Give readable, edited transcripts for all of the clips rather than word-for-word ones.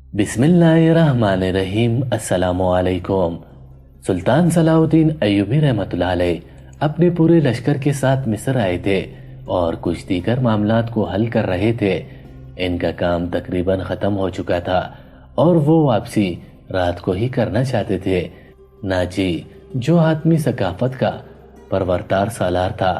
بسم اللہ الرحمن الرحیم۔ السلام علیکم۔ سلطان صلاح الدین ایوبی رحمۃ اللہ علیہ اپنے پورے لشکر کے ساتھ مصر آئے تھے اور کچھ دیگر معاملات کو حل کر رہے تھے۔ ان کا کام تقریباً ختم ہو چکا تھا اور وہ واپسی رات کو ہی کرنا چاہتے تھے۔ ناجی جو حاتمی ثقافت کا پرورتار سالار تھا،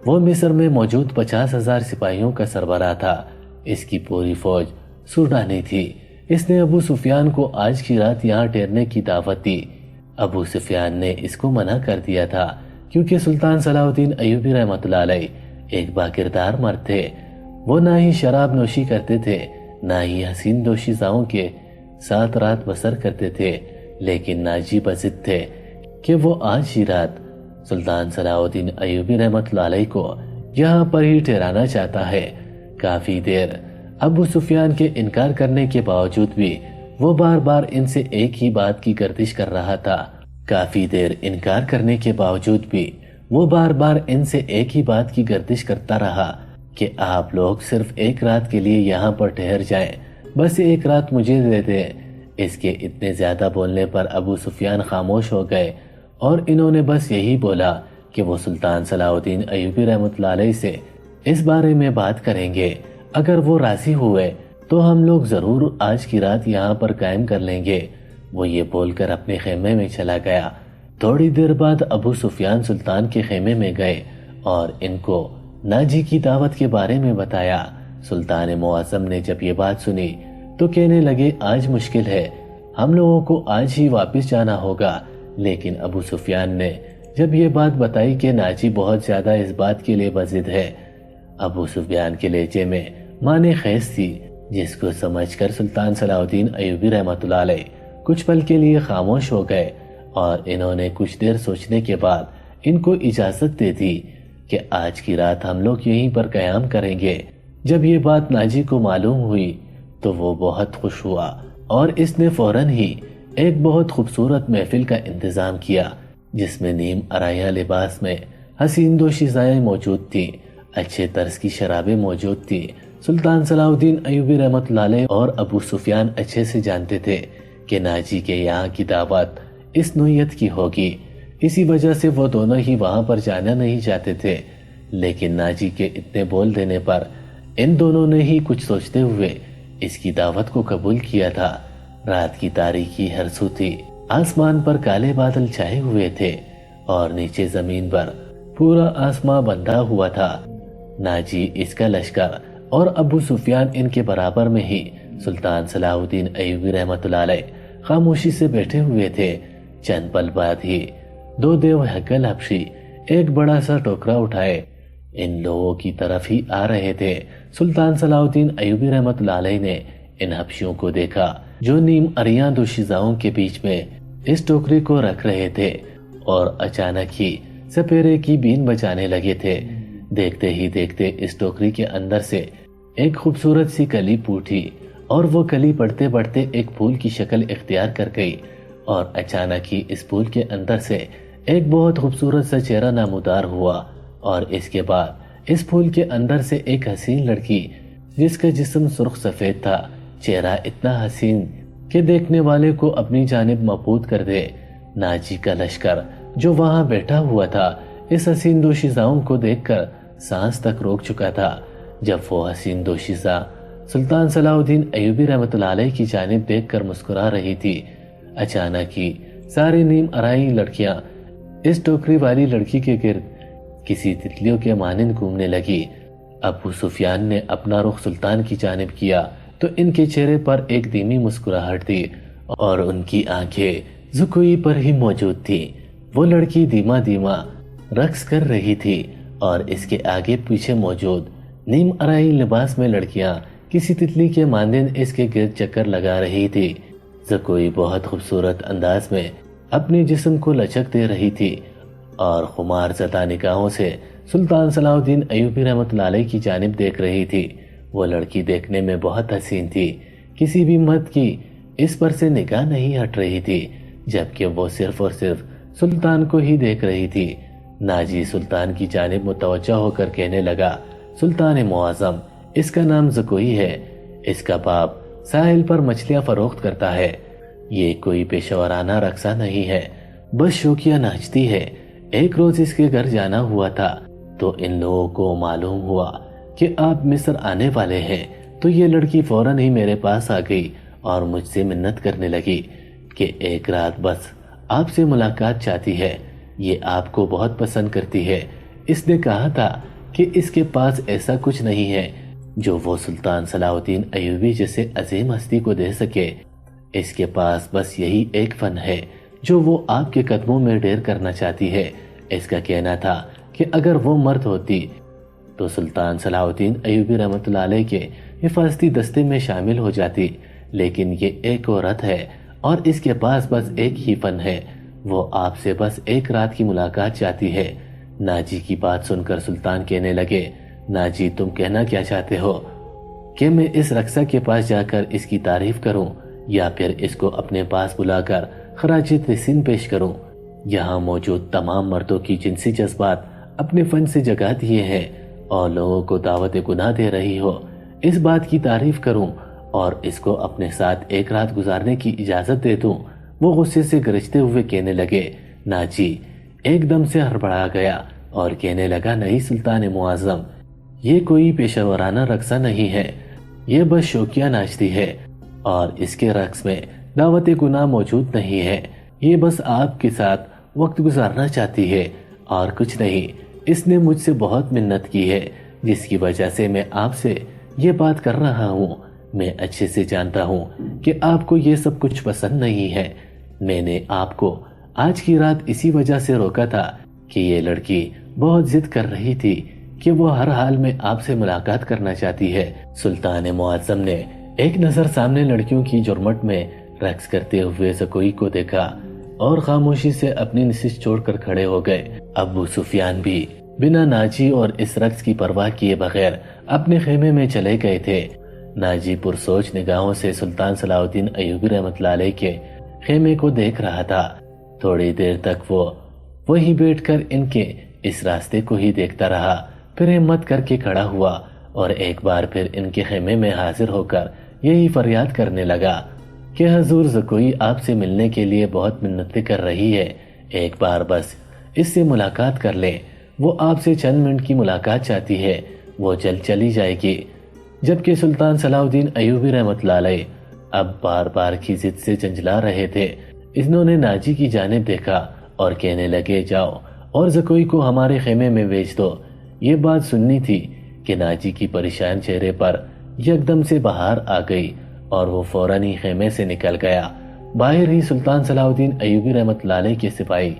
وہ مصر میں موجود 50,000 سپاہیوں کا سربراہ تھا۔ اس کی پوری فوج سوڈانی تھی۔ اس نے ابو سفیان کو آج کی رات یہاں ٹھہرنے کی دعوت دی۔ ابو سفیان نے اس کو منع کر دیا تھا کیونکہ سلطان صلاح الدین ایوبی رحمۃ اللہ علیہ ایک باکردار مرد تھے۔ وہ نہ ہی شراب نوشی کرتے تھے، نہ ہی حسین دوشیزاؤں کے ساتھ رات بسر کرتے تھے، لیکن ناجی بضد تھے کہ وہ آج ہی رات سلطان صلاح الدین ایوبی رحمۃ اللہ علیہ کو یہاں پر ہی ٹھہرانا چاہتا ہے۔ کافی دیر ابو سفیان کے انکار کرنے کے باوجود بھی وہ بار بار ان سے ایک ہی بات کی گردش کر رہا تھا۔ وہ بار بار ان سے ایک ہی بات کی گردش کرتا رہا کہ آپ لوگ صرف ایک رات کے لیے یہاں پر ٹھہر جائیں، بس ایک رات مجھے دے دیں۔ اس کے اتنے زیادہ بولنے پر ابو سفیان خاموش ہو گئے اور انہوں نے بس یہی بولا کہ وہ سلطان صلاح الدین ایوبی رحمۃ اللہ علیہ سے اس بارے میں بات کریں گے۔ اگر وہ راضی ہوئے تو ہم لوگ ضرور آج کی رات یہاں پر قائم کر لیں گے۔ وہ یہ بول کر اپنے خیمے میں چلا گیا۔ تھوڑی دیر بعد ابو سفیان سلطان کے خیمے میں گئے اور ان کو ناجی کی دعوت کے بارے میں بتایا۔ سلطان معظم نے جب یہ بات سنی تو کہنے لگے آج مشکل ہے، ہم لوگوں کو آج ہی واپس جانا ہوگا۔ لیکن ابو سفیان نے جب یہ بات بتائی کہ ناجی بہت زیادہ اس بات کے لیے بضد ہے، ابو سفیان کے لہجے میں معنی خیز تھی، جس کو سمجھ کر سلطان صلاح الدین ایوبی رحمۃ اللہ علیہ کچھ پل کے لیے خاموش ہو گئے اور انہوں نے کچھ دیر سوچنے کے بعد ان کو اجازت دے دی کہ آج کی رات ہم لوگ یہیں پر قیام کریں گے۔ جب یہ بات ناجی کو معلوم ہوئی تو وہ بہت خوش ہوا اور اس نے فوراً ہی ایک بہت خوبصورت محفل کا انتظام کیا، جس میں نیم آرائیاں لباس میں حسین دوشیزائیں موجود تھی، اچھے طرز کی شرابیں موجود تھی۔ سلطان صلاح الدین ایوبی رحمۃ اللہ علیہ اور ابو سفیان اچھے سے جانتے تھے کہ ناجی کے یہاں کی دعوت اس نوعیت کی ہوگی، اسی وجہ سے وہ دونوں ہی وہاں پر جانا نہیں چاہتے تھے۔ لیکن ناجی کے اتنے بول دینے پر ان دونوں نے ہی کچھ سوچتے ہوئے اس کی دعوت کو قبول کیا تھا۔ رات کی تاریکی ہر سو تھی، آسمان پر کالے بادل چھائے ہوئے تھے اور نیچے زمین پر پورا آسمان بندھا ہوا تھا۔ ناجی، اس کا لشکر اور ابو سفیان ان کے برابر میں ہی سلطان صلاح الدین ایوبی رحمۃ اللہ علیہ خاموشی سے بیٹھے ہوئے تھے۔ چند پل بعد ہی دو دیو ہکل حبشی ایک بڑا سا ٹوکرا اٹھائے ان لوگوں کی طرف ہی آ رہے تھے۔ سلطان صلاح الدین ایوبی رحمۃ اللہ علیہ نے ان حبشیوں کو دیکھا جو نیم اریاں دوشیزاؤں کے بیچ میں اس ٹوکری کو رکھ رہے تھے اور اچانک ہی سپیرے کی بین بجانے لگے تھے۔ دیکھتے ہی دیکھتے اس ٹوکری کے اندر سے ایک خوبصورت سی کلی پھوٹی اور وہ کلی بڑھتے بڑھتے ایک پھول کی شکل اختیار کر گئی اور اچانک ہی اس پھول کے اندر سے ایک بہت خوبصورت سا چہرہ نمودار ہوا اور اس کے بعد اس پھول کے اندر سے ایک حسین لڑکی جس کا جسم سرخ سفید تھا، چہرہ اتنا حسین کہ دیکھنے والے کو اپنی جانب مبعوث کر دے۔ ناجی کا لشکر جو وہاں بیٹھا ہوا تھا اس حسین دوشیزاؤں کو دیکھ کر سانس تک روک چکا تھا۔ جب وہ حسین دوشیزہ سلطان صلاح الدین ایوبی رحمۃ اللہ علیہ کی جانب دیکھ کر مسکرا رہی تھی، اچانک ہی ساری نیم آرائی لڑکیاں اس ٹوکری والی لڑکی کے گرد کسی تتلیوں کے مانند گھومنے لگی۔ ابو سفیان نے اپنا رخ سلطان کی جانب کیا تو ان کے چہرے پر ایک دھیمی مسکراہٹ تھی اور ان کی آنکھیں زکوئی پر ہی موجود تھی۔ وہ لڑکی دھیما دھیما رقص کر رہی تھی اور اس کے آگے پیچھے موجود نیم آرائی لباس میں لڑکیاں کسی تتلی کے مانند اس کے گرد چکر لگا رہی تھی۔ زکوئی بہت خوبصورت انداز میں اپنے جسم کو لچک دے رہی تھی اور خمار زدہ نگاہوں سے سلطان صلاح الدین ایوبی رحمۃ اللہ علیہ کی جانب دیکھ رہی تھی۔ وہ لڑکی دیکھنے میں بہت حسین تھی، کسی بھی مرد کی اس پر سے نگاہ نہیں ہٹ رہی تھی، جبکہ وہ صرف اور صرف سلطان کو ہی دیکھ رہی تھی۔ ناجی سلطان کی جانب متوجہ ہو کر کہنے لگا، سلطان معظم، اس کا نام زکوئی ہے، اس کا باپ ساحل پر مچھلیاں فروخت کرتا ہے۔ یہ کوئی پیشہ ورانہ رقصہ نہیں ہے، بس شوقیہ ناچتی ہے۔ ایک روز اس کے گھر جانا ہوا تھا تو ان لوگوں کو معلوم ہوا کہ آپ مصر آنے والے ہیں، تو یہ لڑکی فوراً ہی میرے پاس آ گئی اور مجھ سے منت کرنے لگی کہ ایک رات بس آپ سے ملاقات چاہتی ہے، یہ آپ کو بہت پسند کرتی ہے۔ اس نے کہا تھا کہ اس کے پاس ایسا کچھ نہیں ہے جو وہ سلطان صلاح الدین ایوبی جیسے عظیم ہستی کو دے سکے۔ اس کے پاس بس یہی ایک فن ہے جو وہ آپ کے قدموں میں ڈھیر کرنا چاہتی ہے۔ اس کا کہنا تھا کہ اگر وہ مرد ہوتی تو سلطان صلاح الدین ایوبی رحمۃ اللہ علیہ کے حفاظتی دستے میں شامل ہو جاتی، لیکن یہ ایک عورت ہے اور اس کے پاس بس ایک ہی فن ہے، وہ آپ سے بس ایک رات کی ملاقات چاہتی ہے۔ ناجی کی بات سن کر سلطان کہنے لگے، ناجی تم کہنا کیا چاہتے ہو؟ کہ میں اس رقصہ کے پاس جا کر اس کی تعریف کروں یا پھر اس کو اپنے پاس بلا کر خراج تحسین پیش کروں؟ یہاں موجود تمام مردوں کی جنسی جذبات اپنے فن سے جگا دیے ہیں اور لوگوں کو دعوت گناہ دے رہی ہو۔ اس بات کی تعریف کروں اور اس کو اپنے ساتھ ایک رات گزارنے کی اجازت دے دوں؟ وہ غصے سے گرجتے ہوئے کہنے لگے۔ ناجی ایک دم سے ہڑبڑا گیا اور کہنے لگا، نہیں سلطان معظم، یہ کوئی پیشہ ورانہ رقصہ نہیں ہے، یہ بس شوقیہ ناچتی ہے اور اس کے رقص میں دعوت گناہ موجود نہیں ہے، یہ بس آپ کے ساتھ وقت گزارنا چاہتی ہے اور کچھ نہیں۔ اس نے مجھ سے بہت منت کی ہے جس کی وجہ سے میں آپ سے یہ بات کر رہا ہوں۔ میں اچھے سے جانتا ہوں کہ آپ کو یہ سب کچھ پسند نہیں ہے۔ میں نے آپ کو آج کی رات اسی وجہ سے روکا تھا کہ یہ لڑکی بہت ضد کر رہی تھی کہ وہ ہر حال میں آپ سے ملاقات کرنا چاہتی ہے۔ سلطان معظم نے ایک نظر سامنے لڑکیوں کی جرمٹ میں رقص کرتے ہوئے زکوئی کو دیکھا اور خاموشی سے اپنی نشست چھوڑ کر کھڑے ہو گئے۔ ابو سفیان بھی بنا ناجی اور اس رقص کی پرواہ کیے بغیر اپنے خیمے میں چلے گئے تھے۔ ناجی پرسوچ نگاہوں سے سلطان صلاح الدین ایوبی رحمۃ اللہ علیہ کے خیمے کو دیکھ رہا تھا۔ تھوڑی دیر تک وہ وہیں بیٹھ کر ان کے اس راستے کو ہی دیکھتا رہا، پھر ہمت کر کے کھڑا ہوا اور ایک بار پھر ان کے خیمے میں حاضر ہو کر یہی فریاد کرنے لگا کہ حضور زکوئی آپ سے ملنے کے لیے بہت منتیں کر رہی ہے، ایک بار بس اس سے ملاقات کر لیں۔ وہ آپ سے چند منٹ کی ملاقات چاہتی ہے، وہ جلد چلی جائے گی۔ جبکہ سلطان صلاح الدین ایوبی رحمۃ اللہ علیہ اب بار بار کی ضد سے جنجلا رہے تھے۔ انہوں نے ناجی کی جانب دیکھا اور کہنے لگے، جاؤ اور زکوئی کو ہمارے خیمے میں بھیج دو۔ یہ بات سننی تھی کہ ناجی کی پریشان چہرے پر یکدم سے بہار آ گئی اور وہ فوراً ہی خیمے سے نکل گیا۔ باہر ہی سلطان صلاح الدین ایوبی رحمۃ اللہ علیہ کے سپاہی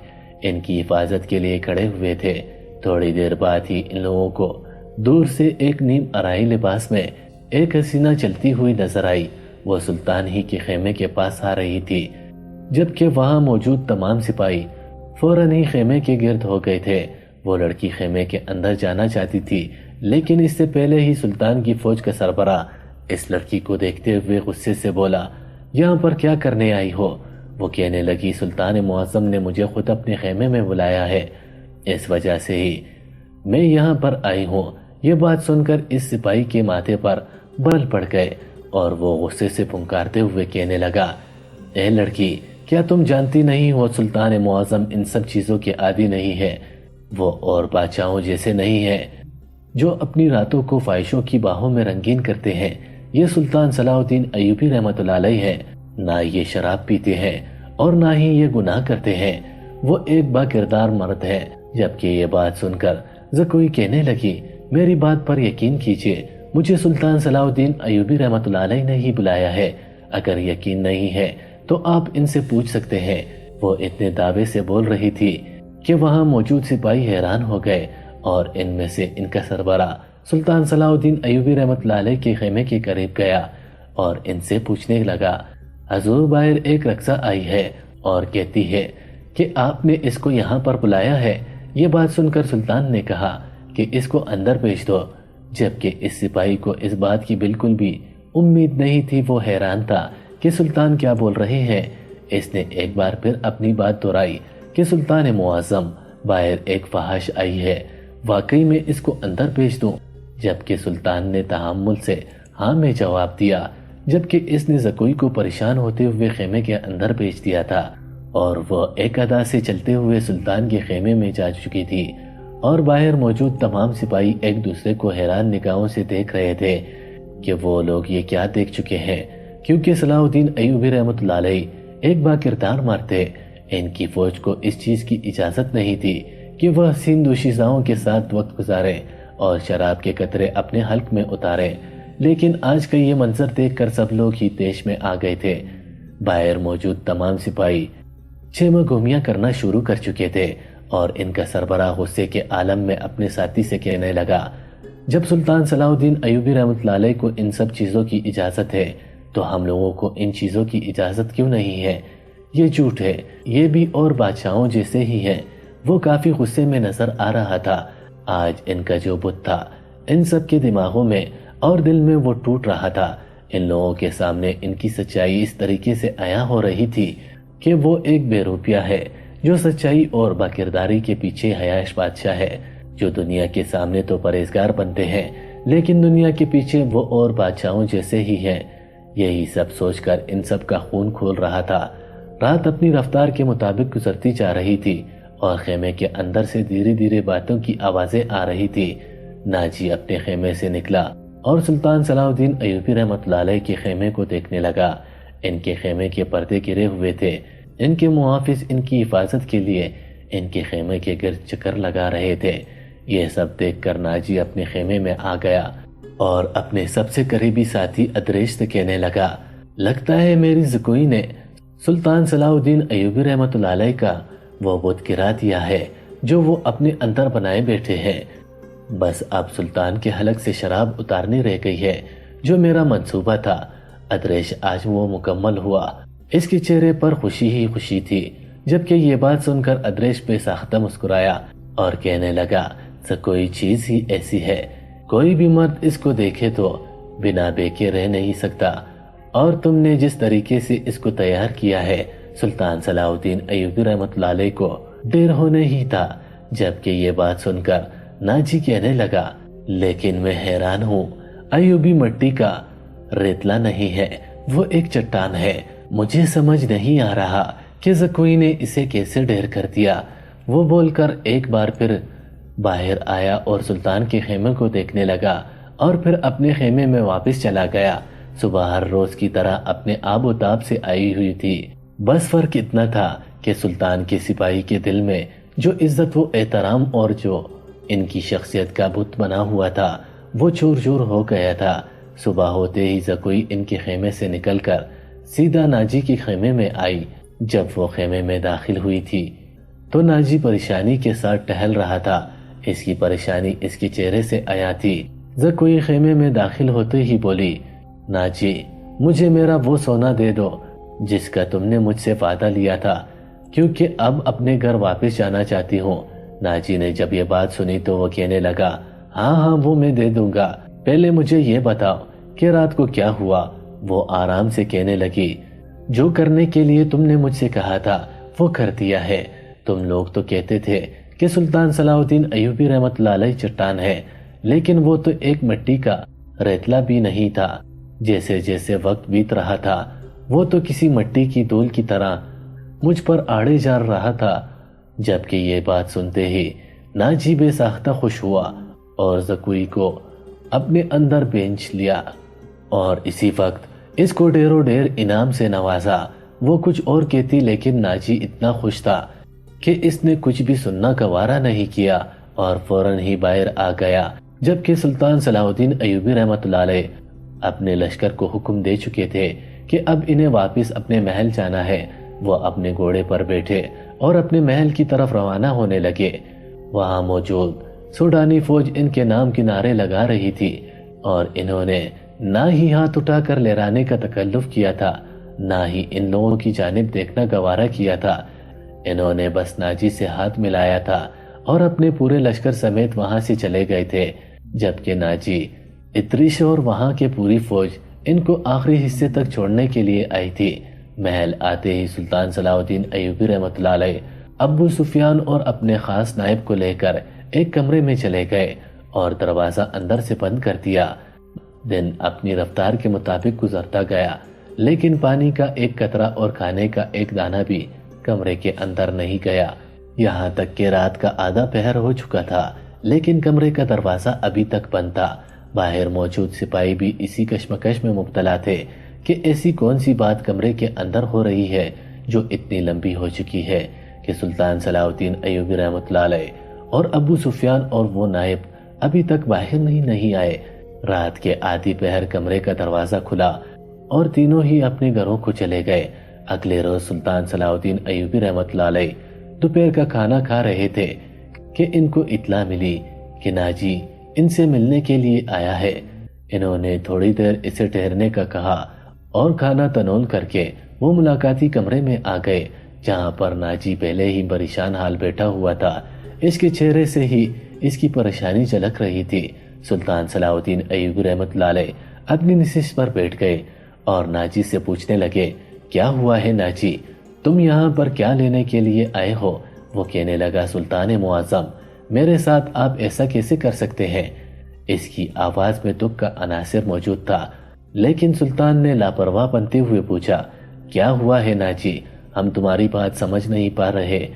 ان کی حفاظت کے لیے کھڑے ہوئے تھے۔ تھوڑی دیر بعد ہی ان لوگوں کو دور سے ایک نیم آرائی لباس میں ایک حسینہ چلتی ہوئی نظر آئی۔ وہ سلطان ہی کے خیمے کے پاس آ رہی تھی، جبکہ وہاں موجود تمام سپاہی فوراً ہی خیمے کے گرد ہو گئے تھے۔ وہ لڑکی خیمے کے اندر جانا چاہتی تھی، لیکن اس سے پہلے ہی سلطان کی فوج کا سربراہ اس لڑکی کو دیکھتے ہوئے غصے سے بولا، یہاں پر کیا کرنے آئی ہو؟ وہ کہنے لگی، سلطان معظم نے مجھے خود اپنے خیمے میں بلایا ہے، اس وجہ سے ہی میں یہاں پر آئی ہوں۔ یہ بات سن کر اس سپاہی کے ماتھے پر بال پڑ گئے اور وہ غصے سے پھنکارتے ہوئے کہنے لگا، اے لڑکی، کیا تم جانتی نہیں ہو سلطان معظم ان سب چیزوں کے عادی نہیں ہے؟ وہ اور بادشاہوں جیسے نہیں ہے جو اپنی راتوں کو فائشوں کی باہوں میں رنگین کرتے ہیں۔ یہ سلطان صلاح الدین ایوبی رحمۃ اللہ علیہ ہے، نہ یہ شراب پیتے ہیں اور نہ ہی یہ گناہ کرتے ہیں، وہ ایک با کردار مرد ہے۔ جبکہ یہ بات سن کر زکوئی کہنے لگی، میری بات پر یقین کیجئے، مجھے سلطان صلاح الدین ایوبی رحمۃ اللہ علیہ نے ہی بلایا ہے۔ اگر یقین نہیں ہے تو آپ ان سے پوچھ سکتے ہیں۔ وہ اتنے دعوے سے بول رہی تھی کہ وہاں موجود سپاہی حیران ہو گئے اور ان میں سے ان کا سربراہ سلطان صلاح الدین ایوبی رحمۃ اللہ علیہ کے خیمے کے قریب گیا اور ان سے پوچھنے لگا، حضور باہر ایک رقصہ آئی ہے اور کہتی ہے کہ آپ نے اس کو یہاں پر بلایا ہے۔ یہ بات سن کر سلطان نے کہا کہ اس کو اندر بھیج دو۔ جبکہ اس سپاہی کو اس بات کی بالکل بھی امید نہیں تھی، وہ حیران تھا کہ سلطان کیا بول رہے ہیں۔ اس نے ایک بار پھر اپنی بات دہرائی کہ سلطان معظم باہر ایک فحش آئی ہے، واقعی میں اس کو اندر بھیج دوں؟ جبکہ سلطان نے تحمل سے ہاں میں جواب دیا، جبکہ اس نے زکوئی کو پریشان ہوتے ہوئے خیمے کے اندر بھیج دیا تھا اور وہ ایک ادا سے چلتے ہوئے سلطان کے خیمے میں جا چکی تھی اور باہر موجود تمام سپاہی ایک دوسرے کو حیران نگاہوں سے دیکھ رہے تھے کہ وہ لوگ یہ کیا دیکھ چکے ہیں، کیونکہ صلاح الدین ایوبی رحمۃ اللہ علیہ ایک با کردار مرد تھے۔ ان کی فوج کو اس چیز کی اجازت نہیں تھی کہ وہ حسین دوشیزاؤں کے ساتھ وقت گزارے اور شراب کے قطرے اپنے حلق میں اتارے، لیکن آج کا یہ منظر دیکھ کر سب لوگ ہی تیش میں آ گئے تھے۔ باہر موجود تمام سپاہی چیمہ گومیاں کرنا شروع کر چکے تھے اور ان کا سربراہ غصے کے عالم میں اپنے ساتھی سے کہنے لگا، جب سلطان صلاح الدین ایوبی رحمۃ اللہ علیہ کو ان سب چیزوں کی اجازت ہے تو ہم لوگوں کو ان چیزوں کی اجازت کیوں نہیں ہے؟ یہ جھوٹ ہے، یہ بھی اور بادشاہوں جیسے ہی ہیں۔ وہ کافی غصے میں نظر آ رہا تھا۔ آج ان کا جو بت تھا ان سب کے دماغوں میں اور دل میں وہ ٹوٹ رہا تھا۔ ان لوگوں کے سامنے ان کی سچائی اس طریقے سے عیاں ہو رہی تھی کہ وہ ایک بے روپیہ ہے جو سچائی اور باکرداری کے پیچھے عیاش بادشاہ ہے، جو دنیا کے سامنے تو پرہیزگار بنتے ہیں لیکن دنیا کے پیچھے وہ اور بادشاہوں جیسے ہی ہیں۔ یہی سب سوچ کر ان سب کا خون کھول رہا تھا۔ رات اپنی رفتار کے مطابق گزرتی جا رہی تھی اور خیمے کے اندر سے دھیرے دھیرے باتوں کی آوازیں آ رہی تھی۔ ناجی اپنے خیمے سے نکلا اور سلطان صلاح الدین ایوبی رحمۃ اللہ علیہ کے خیمے کو دیکھنے لگا۔ ان کے خیمے کے پردے گرے ہوئے تھے۔ ان کے محافظ ان کی حفاظت کے لیے ان کے خیمے کے گرد چکر لگا رہے تھے۔ یہ سب دیکھ کر ناجی اپنے خیمے میں آ گیا اور اپنے سب سے قریبی ساتھی ادریش سے کہنے لگا، لگتا ہے میری زکوئی نے سلطان صلاح الدین ایوبی رحمۃ اللہ علیہ کا وہ بت گرا دیا ہے جو وہ اپنے اندر بنائے بیٹھے ہیں۔ بس اب سلطان کے حلق سے شراب اتارنی رہ گئی ہے جو میرا منصوبہ تھا۔ ادریش آج وہ مکمل ہوا۔ اس کے چہرے پر خوشی ہی خوشی تھی، جبکہ یہ بات سن کر ادریش بے ساختہ مسکرایا اور کہنے لگا، کوئی چیز ہی ایسی ہے، کوئی بھی مرد اس کو دیکھے تو بنا بیکے رہ نہیں سکتا، اور تم نے جس طریقے سے اس کو تیار کیا ہے سلطان صلاح الدین ایوبی رحمۃ اللہ علیہ کو دیر ہونے ہی تھا۔ جبکہ یہ بات سن کر ناجی کہنے لگا، لیکن میں حیران ہوں، ایوبی مٹی کا ریتلا نہیں ہے، وہ ایک چٹان ہے۔ مجھے سمجھ نہیں آ رہا کہ زکوئی نے اسے کیسے ڈھیر کر دیا۔ وہ بول کر ایک بار پھر باہر آیا اور سلطان کے خیمے کو دیکھنے لگا اور پھر اپنے خیمے میں واپس چلا گیا۔ صبح ہر روز کی طرح اپنے آب و تاب سے آئی ہوئی تھی، بس فرق اتنا تھا کہ سلطان کے سپاہی کے دل میں جو عزت و احترام اور جو ان کی شخصیت کا بت بنا ہوا تھا وہ چور چور ہو گیا تھا۔ صبح ہوتے ہی زکوئی ان کے خیمے سے نکل کر سیدھا ناجی کے خیمے میں آئی۔ جب وہ خیمے میں داخل ہوئی تھی تو ناجی پریشانی کے ساتھ ٹہل رہا تھا۔ اس کی پریشانی اس کے چہرے سے عیاں تھی۔ زکوئی خیمے میں داخل ہوتے ہی بولی، ناجی مجھے میرا وہ سونا دے دو جس کا تم نے مجھ سے وعدہ لیا تھا، کیونکہ اب اپنے گھر واپس جانا چاہتی ہوں۔ ناجی نے جب یہ بات سنی تو وہ کہنے لگا، ہاں وہ میں دے دوں گا، پہلے مجھے یہ بتاؤ کہ رات کو کیا ہوا۔ وہ آرام سے کہنے لگی، جو کرنے کے لیے تم نے مجھ سے کہا تھا وہ کر دیا ہے۔ تم لوگ تو کہتے تھے کہ سلطان صلاح الدین ایوبی رحمۃ اللہ علیہ چٹان ہے، لیکن وہ تو ایک مٹی کا ریتلا بھی نہیں تھا۔ جیسے جیسے وقت بیت رہا تھا وہ تو کسی مٹی کی دھول کی طرح مجھ پر آڑے جا رہا تھا۔ جبکہ یہ بات سنتے ہی ناجی بے ساختہ خوش ہوا اور زکوئی کو اپنے اندر بینچ لیا اور اسی وقت اس کو ڈیرو ڈیر انعام سے نوازا۔ وہ کچھ اور کہتی لیکن ناجی اتنا خوش تھا کہ اس نے کچھ بھی سننا گوارا نہیں کیا اور فوراً ہی باہر آ گیا۔ جبکہ سلطان صلاح الدین ایوبی رحمۃ اللہ علیہ اپنے لشکر کو حکم دے چکے تھے کہ اب انہیں واپس اپنے محل جانا ہے۔ وہ اپنے گھوڑے پر بیٹھے اور اپنے محل کی طرف روانہ ہونے لگے۔ وہاں موجود سوڈانی فوج ان کے نام کے نعرے لگا رہی تھی اور انہوں نے نہ ہی ہاتھ اٹھا کر لہرانے کا تکلف کیا تھا، نہ ہی ان لوگوں کی جانب دیکھنا گوارا کیا تھا۔ انہوں نے بس ناجی سے ہاتھ ملایا تھا اور اپنے پورے لشکر سمیت وہاں سے چلے گئے تھے۔ جبکہ ناجی، اتریش اور وہاں کے پوری فوج ان کو آخری حصے تک چھوڑنے کے لیے آئی تھی۔ محل آتے ہی سلطان صلاح الدین ایوبی رحمۃ اللہ علیہ ابو سفیان اور اپنے خاص نائب کو لے کر ایک کمرے میں چلے گئے اور دروازہ اندر سے بند کر دیا۔ دن اپنی رفتار کے مطابق گزرتا گیا، لیکن پانی کا ایک قطرہ اور کھانے کا ایک دانہ بھی کمرے کے اندر نہیں گیا۔ یہاں تک کہ رات کا آدھا پہر ہو چکا تھا، لیکن کمرے کا دروازہ ابھی تک بند تھا۔ باہر موجود سپاہی بھی اسی کشمکش میں مبتلا تھے کہ ایسی کون سی بات کمرے کے اندر ہو رہی ہے جو اتنی لمبی ہو چکی ہے کہ سلطان صلاح الدین ایوبی رحمۃ اللہ علیہ اور ابو سفیان اور وہ نائب ابھی تک باہر نہیں آئے۔ رات کے آدھی پہر کمرے کا دروازہ کھلا اور تینوں ہی اپنے گھروں کو چلے گئے۔ اگلے روز سلطان صلاح الدین ایوبی رحمۃ اللہ علیہ دوپہر کا کھانا کھا رہے تھے کہ ان کو اطلاع ملی کہ ناجی ان سے ملنے کے لیے آیا ہے۔ انہوں نے تھوڑی دیر اسے ٹھہرنے کا کہا اور کھانا تنول کر کے وہ ملاقاتی کمرے میں آ گئے، جہاں پر ناجی پہلے ہی پریشان حال بیٹھا ہوا تھا۔ اس کے چہرے سے ہی اس کی پریشانی جھلک رہی تھی۔ سلطان صلاح الدین ایوبی رحمۃ اللہ علیہ اپنی نشست پر بیٹھ گئے اور ناجی سے پوچھنے لگے، کیا ہوا ہے ناجی؟ تم یہاں پر کیا لینے کے لیے آئے ہو؟ وہ کہنے لگا، سلطان معظم، میرے ساتھ آپ ایسا کیسے کر سکتے ہیں؟ اس کی آواز میں دکھ کا عناصر موجود تھا، لیکن سلطان نے لاپرواہ بنتے ہوئے پوچھا، کیا ہوا ہے ناجی؟ ہم تمہاری بات سمجھ نہیں پا رہے۔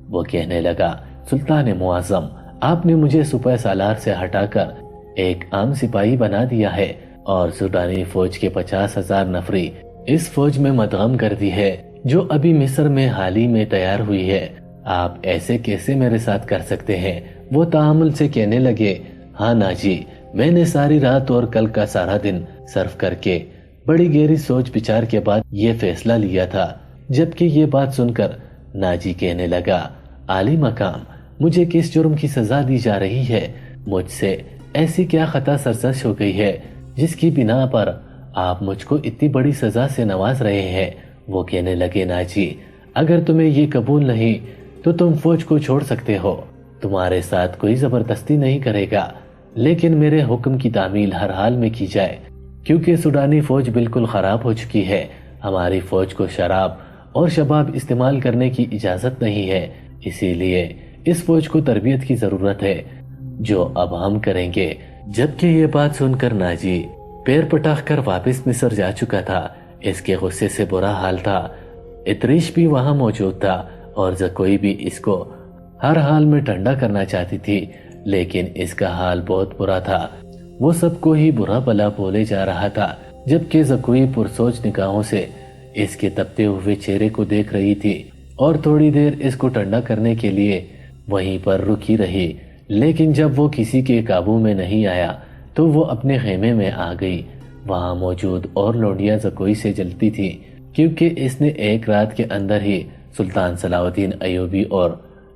وہ کہنے لگا، سلطان معظم، آپ نے مجھے سپہ سالار سے ہٹا کر ایک عام سپاہی بنا دیا ہے اور سوڈانی فوج کے 50,000 نفری اس فوج میں مدغم کر دی ہے جو ابھی مصر میں حال ہی میں تیار ہوئی ہے۔ آپ ایسے کیسے میرے ساتھ کر سکتے ہیں؟ وہ تحمل سے کہنے لگے، ہاں ناجی، میں نے ساری رات اور کل کا سارا دن صرف کر کے بڑی گہری سوچ بچار کے بعد یہ فیصلہ لیا تھا۔ جبکہ یہ بات سن کر ناجی کہنے لگا، عالی مقام، مجھے کس جرم کی سزا دی جا رہی ہے؟ مجھ سے ایسی کیا خطا سرزش ہو گئی ہے جس کی بنا پر آپ مجھ کو اتنی بڑی سزا سے نواز رہے ہیں؟ وہ کہنے لگے، ناجی، اگر تمہیں یہ قبول نہیں تو تم فوج کو چھوڑ سکتے ہو، تمہارے ساتھ کوئی زبردستی نہیں کرے گا، لیکن میرے حکم کی تعمیل ہر حال میں کی جائے، کیونکہ سوڈانی فوج بالکل خراب ہو چکی ہے۔ ہماری فوج کو شراب اور شباب استعمال کرنے کی اجازت نہیں ہے، اسی لیے اس فوج کو تربیت کی ضرورت ہے، جو اب ہم کریں گے۔ جبکہ یہ بات سن کر ناجی پیر پٹاخ کر واپس مصر جا چکا تھا۔ اس کے غصے سے برا حال تھا۔ اتریش بھی وہاں موجود تھا اور زکوئی بھی اس کو ہر حال میں ٹھنڈا کرنا چاہتی تھی، لیکن اس کا حال بہت برا تھا۔ وہ سب کو ہی برا بلا بولے جا رہا تھا، جبکہ زکوئی پرسوچ نگاہوں سے اس کے تپتے ہوئے چہرے کو دیکھ رہی تھی اور تھوڑی دیر اس کو ٹھنڈا کرنے کے لیے وہیں پر رکی رہی، لیکن جب وہ کسی کے قابو میں نہیں آیا تو وہ اپنے خیمے میں آ گئی۔ وہاں موجود اور لونڈیاں زکوئی سے جلتی تھی، کیونکہ اس نے ایک رات کے اندر ہی سلطان صلاح الدین ایوبی اور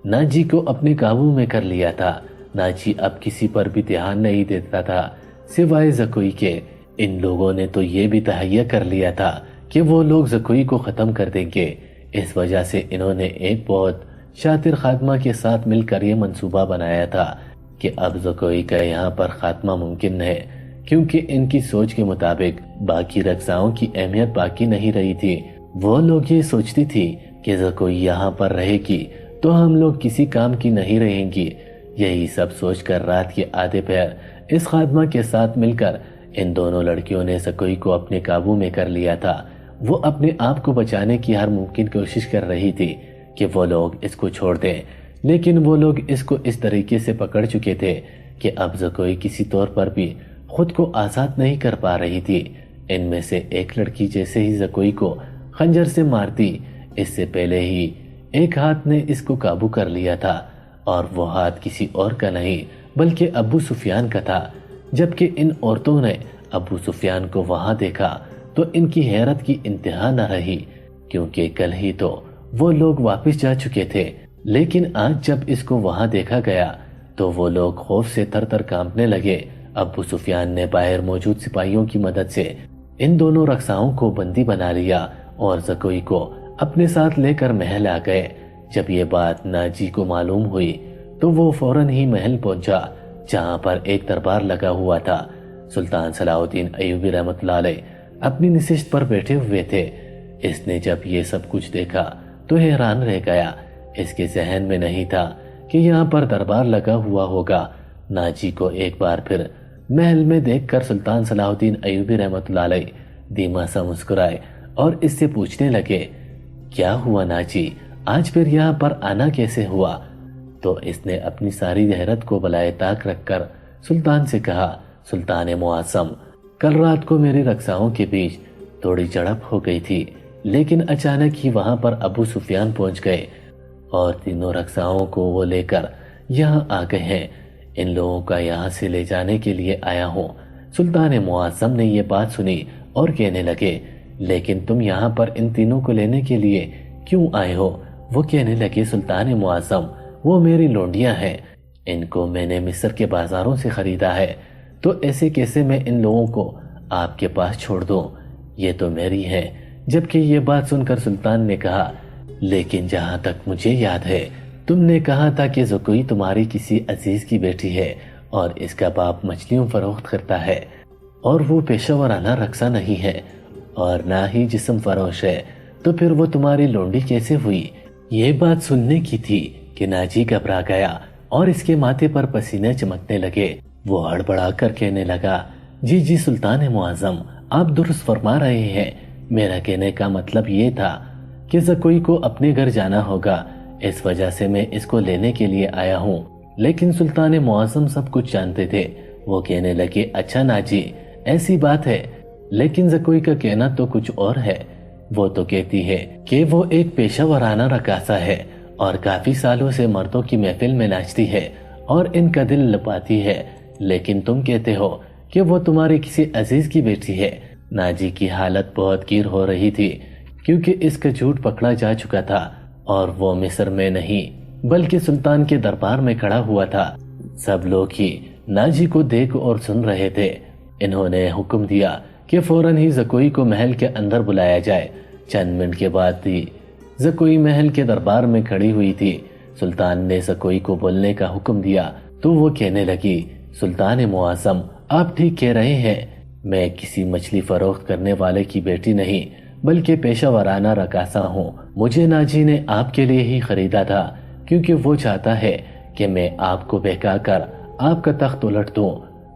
ناجی کو اپنے قابو میں کر لیا تھا۔ ناجی اب کسی پر بھی دھیان نہیں دیتا تھا سوائے زکوئی کے۔ ان لوگوں نے تو یہ بھی تہیہ کر لیا تھا کہ وہ لوگ زکوئی کو ختم کر دیں گے۔ اس وجہ سے انہوں نے ایک بہت شاطر خاتمہ کے ساتھ مل کر یہ منصوبہ بنایا تھا کہ اب زکوئی کا یہاں پر خاتمہ ممکن ہے، کیونکہ ان کی سوچ کے مطابق باقی رقصاؤں کی اہمیت باقی نہیں رہی تھی۔ وہ لوگ یہ سوچتی تھی کہ زکوئی یہاں پر رہے گی تو ہم لوگ کسی کام کی نہیں رہیں گی۔ یہی سب سوچ کر رات کے آدھے پہر اس خاتمہ کے ساتھ مل کر ان دونوں لڑکیوں نے زکوئی کو اپنے قابو میں کر لیا تھا۔ وہ اپنے آپ کو بچانے کی ہر ممکن کوشش کر رہی تھی کہ وہ لوگ اس کو چھوڑ دیں، لیکن وہ لوگ اس کو اس طریقے سے پکڑ چکے تھے کہ اب زکوئی کسی طور پر بھی خود کو آزاد نہیں کر پا رہی تھی۔ ان میں سے ایک لڑکی جیسے ہی زکوئی کو خنجر سے مارتی، اس سے پہلے ہی ایک ہاتھ نے اس کو قابو کر لیا تھا، اور وہ ہاتھ کسی اور کا نہیں بلکہ ابو سفیان کا تھا۔ جبکہ ان عورتوں نے ابو سفیان کو وہاں دیکھا تو ان کی حیرت کی انتہا نہ رہی، کیونکہ کل ہی تو وہ لوگ واپس جا چکے تھے، لیکن آج جب اس کو وہاں دیکھا گیا تو وہ لوگ خوف سے تھر تھر کانپنے لگے۔ ابو سفیان نے باہر موجود سپاہیوں کی مدد سے ان دونوں رقصاؤں کو بندی بنا لیا اور زکوئی کو اپنے ساتھ لے کر محل آ گئے۔ جب یہ بات ناجی کو معلوم ہوئی تو وہ فوراً ہی محل پہنچا، جہاں پر ایک دربار لگا ہوا تھا۔ سلطان صلاح الدین ایوبی رحمۃ اللہ علیہ اپنی نشست پر بیٹھے ہوئے تھے۔ اس نے جب یہ سب کچھ دیکھا تو حیران رہ گیا۔ اس کے ذہن میں نہیں تھا کہ یہاں پر دربار لگا ہوا ہوگا۔ ناجی کو ایک بار پھر محل میں دیکھ کر سلطان صلاح الدین ایوبی رحمۃ اللہ علیہ دھیما سا مسکرائے اور اس سے پوچھنے لگے، کیا ہوا ناجی، آج پھر یہاں پر آنا کیسے ہوا؟ تو اس نے اپنی ساری حیرت کو بالائے طاق رکھ کر سلطان سے کہا، سلطان معظم، کل رات کو میری رکھساؤں کے بیچ تھوڑی جھڑپ ہو گئی تھی، لیکن اچانک ہی وہاں پر ابو سفیان پہنچ گئے اور تینوں رکھساؤں کو وہ لے کر یہاں آ گئے ہیں۔ ان لوگوں کا یہاں سے لے جانے کے لیے آیا ہوں۔ سلطان معظم نے یہ بات سنی اور کہنے لگے، لیکن تم یہاں پر ان تینوں کو لینے کے لیے کیوں آئے ہو؟ وہ کہنے لگے، سلطان معظم، وہ میری لونڈیاں ہیں، ان کو میں نے مصر کے بازاروں سے خریدا ہے، تو ایسے کیسے میں ان لوگوں کو آپ کے پاس چھوڑ دوں؟ یہ تو میری ہیں۔ جبکہ یہ بات سن کر سلطان نے کہا، لیکن جہاں تک مجھے یاد ہے تم نے کہا تھا کہ زکوئی تمہاری کسی عزیز کی بیٹی ہے اور اس کا باپ مچھلیوں فروخت کرتا ہے اور وہ پیشہ ورانہ رقصہ نہیں ہے اور نہ ہی جسم فروش ہے، تو پھر وہ تمہاری لونڈی کیسے ہوئی؟ یہ بات سننے کی تھی کہ ناجی گھبرا گیا اور اس کے ماتھے پر پسینے چمکنے لگے۔ وہ ہڑبڑا کر کہنے لگا، جی جی سلطان معظم، آپ درست فرما رہے ہیں، میرا کہنے کا مطلب یہ تھا کہ زکوئی کو اپنے گھر جانا ہوگا، اس وجہ سے میں اس کو لینے کے لیے آیا ہوں۔ لیکن سلطان معظم سب کچھ جانتے تھے۔ وہ کہنے لگے، اچھا ناجی، ایسی بات ہے، لیکن زکوئی کا کہنا تو کچھ اور ہے۔ وہ تو کہتی ہے کہ وہ ایک پیشہ ورانہ رقاصہ ہے اور کافی سالوں سے مردوں کی محفل میں ناچتی ہے اور ان کا دل لپاتی ہے، لیکن تم کہتے ہو کہ وہ تمہاری کسی عزیز کی بیٹی ہے۔ ناجی کی حالت بہت گیر ہو رہی تھی کیونکہ اس کا جھوٹ پکڑا جا چکا تھا اور وہ مصر میں نہیں بلکہ سلطان کے دربار میں کھڑا ہوا تھا۔ سب لوگ ہی ناجی کو دیکھ اور سن رہے تھے۔ انہوں نے حکم دیا کہ فوراً ہی زکوئی کو محل کے اندر بلایا جائے۔ چند منٹ کے بعد ہی زکوئی محل کے دربار میں کھڑی ہوئی تھی۔ سلطان نے زکوئی کو بولنے کا حکم دیا تو وہ کہنے لگی، سلطان معظم، آپ ٹھیک کہہ رہے ہیں، میں کسی مچھلی فروخت کرنے والے کی بیٹی نہیں بلکہ پیشہ ورانہ رقاصہ ہوں۔ مجھے ناجی نے آپ کے لیے ہی خریدا تھا کیونکہ وہ چاہتا ہے کہ میں آپ کو بہکا کر آپ کا تخت الٹ دوں۔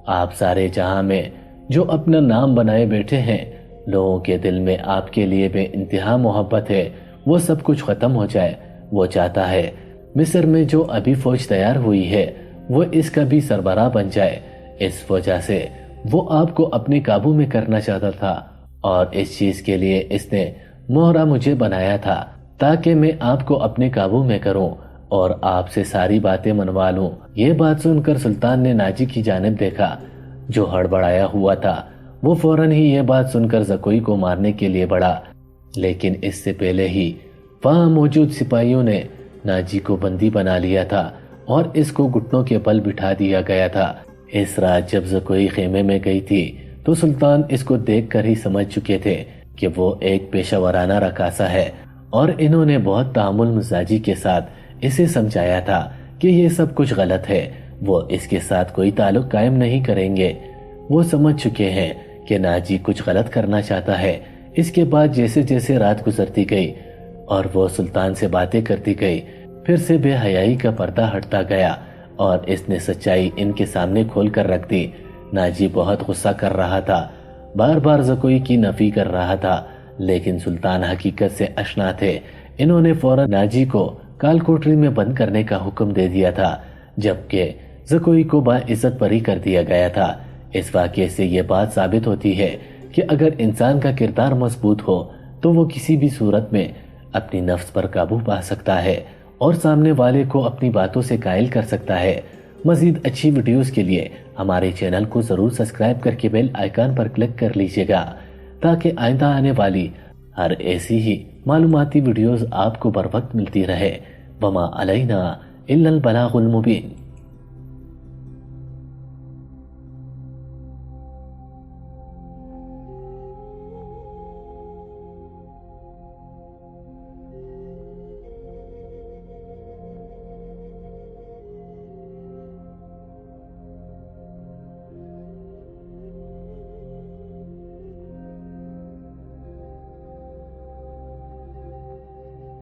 آپ سارے جہاں میں جو اپنا نام بنائے بیٹھے ہیں، لوگوں کے دل میں آپ کے لیے بے انتہا محبت ہے، وہ سب کچھ ختم ہو جائے۔ وہ چاہتا ہے مصر میں جو ابھی فوج تیار ہوئی ہے وہ اس کا بھی سربراہ بن جائے۔ اس وجہ سے وہ آپ کو اپنے قابو میں کرنا چاہتا تھا اور اس چیز کے لیے اس نے مہرہ مجھے بنایا تھا تاکہ میں آپ کو اپنے قابو میں کروں اور آپ سے ساری باتیں منوا لوں۔ یہ بات سن کر سلطان نے ناجی کی جانب دیکھا جو ہڑبڑایا ہوا تھا۔ وہ فوراً ہی یہ بات سن کر زکوئی کو مارنے کے لیے بڑھا، لیکن اس سے پہلے ہی وہاں موجود سپاہیوں نے ناجی کو بندی بنا لیا تھا اور اس کو گھٹنوں کے بل بٹھا دیا گیا تھا۔ اس رات جب زکوئی خیمے میں گئی تھی تو سلطان اس کو دیکھ کر ہی سمجھ چکے تھے کہ وہ ایک پیشہ ورانہ رقاصہ ہے اور انہوں نے بہت تعامل مزاجی کے ساتھ اسے سمجھایا تھا کہ یہ سب کچھ غلط ہے، وہ اس کے ساتھ کوئی تعلق قائم نہیں کریں گے۔ وہ سمجھ چکے ہیں کہ ناجی کچھ غلط کرنا چاہتا ہے۔ اس کے بعد جیسے جیسے رات گزرتی گئی اور وہ سلطان سے باتیں کرتی گئی، پھر سے بے حیائی کا پردہ ہٹتا گیا اور اس نے سچائی ان کے سامنے کھول کر رکھ دی۔ ناجی بہت غصہ کر رہا تھا، بار بار زکوئی کی نفی کر رہا تھا، لیکن سلطان حقیقت سے اشنا تھے۔ انہوں نے فوراً ناجی کو کال کوٹری میں بند کرنے کا حکم دے دیا تھا، جبکہ زکوئی کو باعزت بری کر دیا گیا تھا۔ اس واقعے سے یہ بات ثابت ہوتی ہے کہ اگر انسان کا کردار مضبوط ہو تو وہ کسی بھی صورت میں اپنی نفس پر قابو پا سکتا ہے اور سامنے والے کو اپنی باتوں سے قائل کر سکتا ہے۔ مزید اچھی ویڈیوز کے لیے ہمارے چینل کو ضرور سبسکرائب کر کے بیل آئیکن پر کلک کر لیجئے گا تاکہ آئندہ آنے والی ہر ایسی ہی معلوماتی ویڈیوز آپ کو بر وقت ملتی رہے۔ وما علینا الا البلاغ المبین۔